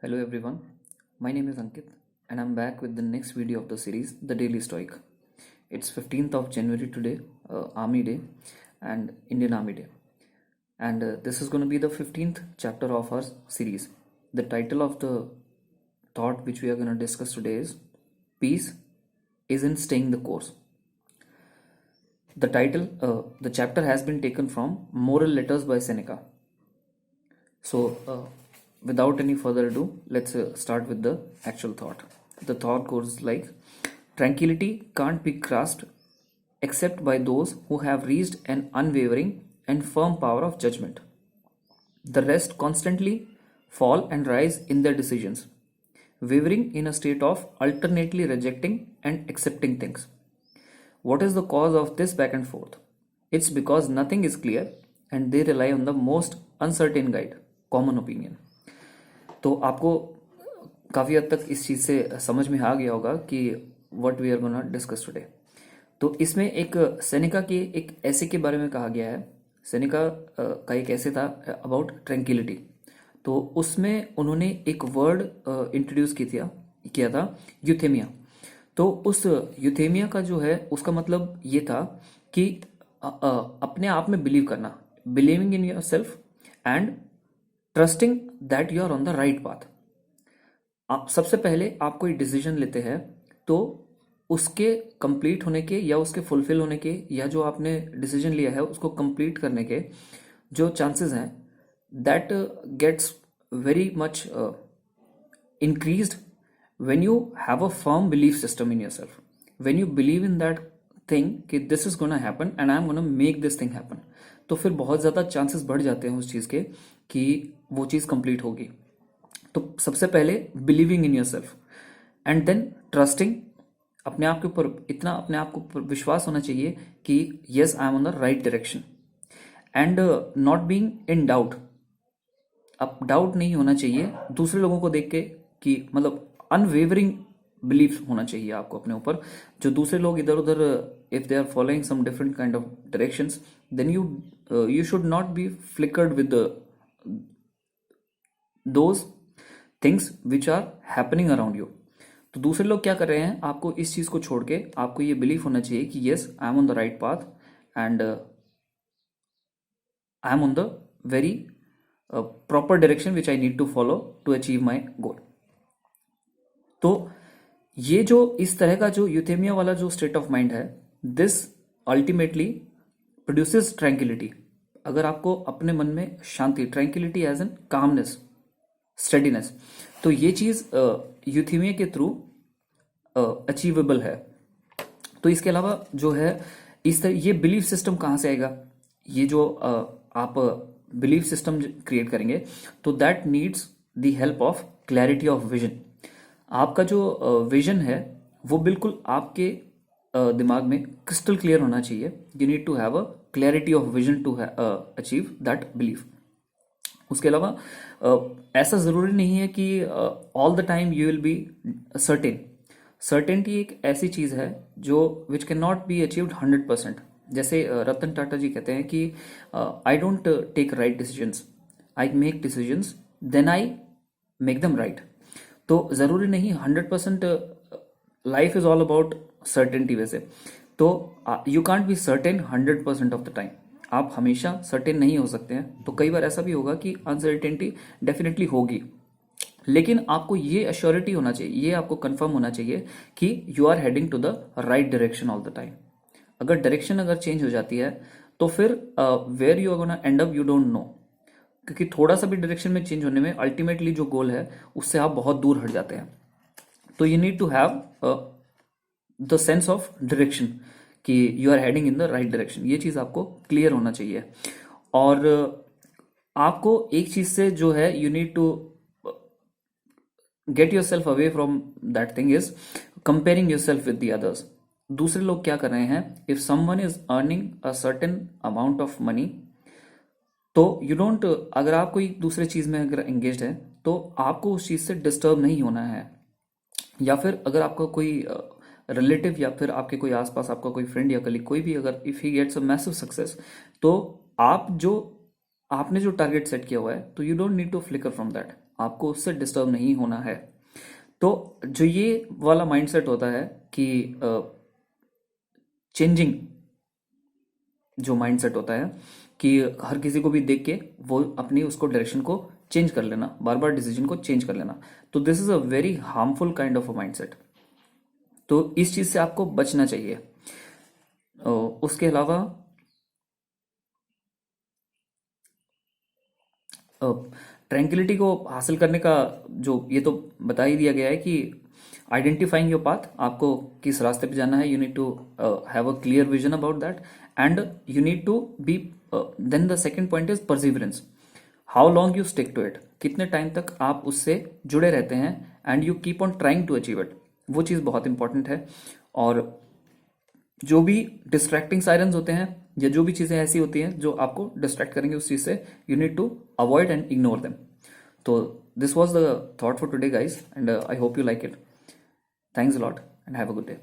Hello everyone, my name is Ankit and I'm back with the next video of the series, The Daily Stoic. It's 15th of January today, Army Day and Indian Army Day. And this is going to be the 15th chapter of our series. The title of the thought which we are going to discuss today is Peace Isn't Staying the Course. The chapter has been taken from Moral Letters by Seneca. So, without any further ado, let's start with the actual thought. The thought goes like tranquility can't be grasped except by those who have reached an unwavering and firm power of judgment. The rest constantly fall and rise in their decisions, wavering in a state of alternately rejecting and accepting things. What is the cause of this back and forth? It's because nothing is clear and they rely on the most uncertain guide, common opinion. तो आपको काफ़ी हद तक इस चीज़ से समझ में आ गया होगा कि what we are gonna discuss today. तो इसमें एक सेनेका के एक ऐसे के बारे में कहा गया है. सेनेका का एक ऐसे था अबाउट ट्रैंक्विलिटी. तो उसमें उन्होंने एक वर्ड इंट्रोड्यूस किया था यूथेमिया. तो उस यूथेमिया का जो है उसका मतलब ये था कि अपने आप में बिलीव करना, believing in yourself and trusting that you are on the right path. आप सबसे पहले आप कोई डिसीजन लेते हैं तो उसके कंप्लीट होने के या उसके फुलफिल होने के या जो आपने डिसीजन लिया है उसको कंप्लीट करने के जो चांसेस हैं that gets very much increased when you have a firm belief system in yourself, when you believe in that thing कि this is gonna happen and I'm gonna make this thing happen, तो फिर बहुत ज़्यादा chances बढ़ जाते हैं उस चीज़ के कि वो चीज़ कंप्लीट होगी. तो सबसे पहले believing in yourself and then trusting. अपने आप के ऊपर इतना अपने आप को ऊपर विश्वास होना चाहिए कि yes I am on the right direction and not being in doubt. अब डाउट नहीं होना चाहिए दूसरे लोगों को देख के कि मतलब अनवेवरिंग बिलीफ होना चाहिए आपको अपने ऊपर. जो दूसरे लोग इधर उधर if they are following some different kind of directions then you should not be flickered with those things which are happening around you. तो दूसरे लोग क्या कर रहे हैं आपको इस चीज को छोड़ के आपको ये बिलीफ होना चाहिए कि yes I am on the right path and I am on the very proper direction which I need to follow to achieve my goal. तो ये जो इस तरह का जो यूथेमिया वाला जो स्टेट ऑफ माइंड है दिस अल्टीमेटली प्रोड्यूसेस ट्रैंक्विलिटी. अगर आपको अपने मन में शांति, tranquillity as an calmness, steadiness, तो ये चीज यूथेमिया के थ्रू अचीवेबल है. तो इसके अलावा जो है इस तरह ये बिलीफ सिस्टम कहां से आएगा, ये जो आप बिलीफ सिस्टम क्रिएट करेंगे तो that needs the help of clarity of vision. आपका जो विजन है वो बिल्कुल आपके दिमाग में क्रिस्टल क्लियर होना चाहिए. You need to have a clarity of vision to achieve that belief. उसके अलावा ऐसा जरूरी नहीं है कि all the time you will be certain. Certainty एक ऐसी चीज है जो which can not be achieved 100%. जैसे रतन टाटा जी कहते हैं कि I don't take right decisions, I make decisions then I make them right. तो जरूरी नहीं 100%. Life is all about certainty. वैसे तो you can't be certain 100% of the time. आप हमेशा सर्टेन नहीं हो सकते हैं. तो कई बार ऐसा भी होगा कि अनसर्टेनिटी डेफिनेटली होगी, लेकिन आपको ये अश्योरिटी होना चाहिए, ये आपको कंफर्म होना चाहिए कि you are heading to the right direction all the time. अगर डायरेक्शन अगर चेंज हो जाती है तो फिर where you are gonna end up you don't know, क्योंकि थोड़ा सा भी डायरेक्शन में चेंज होने में अल्टीमेटली जो गोल है उससे आप बहुत दूर हट जाते हैं. तो you need to have the sense of direction कि you are heading in the right direction. ये चीज आपको क्लियर होना चाहिए. और आपको एक चीज से जो है you need to get yourself away from that thing is comparing yourself with the others. दूसरे लोग क्या कर रहे हैं, if someone is earning a certain amount of money तो यू डोंट, अगर आप कोई दूसरे चीज में अगर एंगेज है तो आपको उस चीज से डिस्टर्ब नहीं होना है. या फिर अगर आपका कोई रिलेटिव या फिर आपके कोई आसपास आपका कोई फ्रेंड या कलीग कोई भी अगर if he gets a massive success तो आप जो आपने जो टारगेट सेट किया हुआ है तो you don't need to flicker from that. आपको उससे डिस्टर्ब नहीं होना है। तो जो ये वाला माइंडसेट होता है कि चेंजिंग जो माइंडसेट होता है कि हर किसी को भी देख के वो अपनी उसको डायरेक्शन को चेंज कर लेना, बार बार डिसीजन को चेंज कर लेना, तो this is a very harmful kind of a mindset. तो इस चीज से आपको बचना चाहिए। उसके अलावा ट्रैंक्विलिटी को हासिल करने का जो ये तो बता ही दिया गया है कि आइडेंटिफाइंग योर पाथ, आपको किस रास्ते पे जाना है, you need to have a clear vision about that and you need to be, then the second point is perseverance, how long you stick to it, कितने टाइम तक आप उससे जुड़े रहते हैं and you keep on trying to achieve it, वो चीज़ बहुत इंपॉर्टेंट है। और जो भी डिस्ट्रैक्टिंग सायरन्स होते हैं या जो भी चीज़ें ऐसी होती हैं जो आपको डिस्ट्रैक्ट करेंगे उस चीज़ से, you need to avoid and ignore them. तो this was the thought for today guys and I hope you like it. Thanks a lot and have a good day.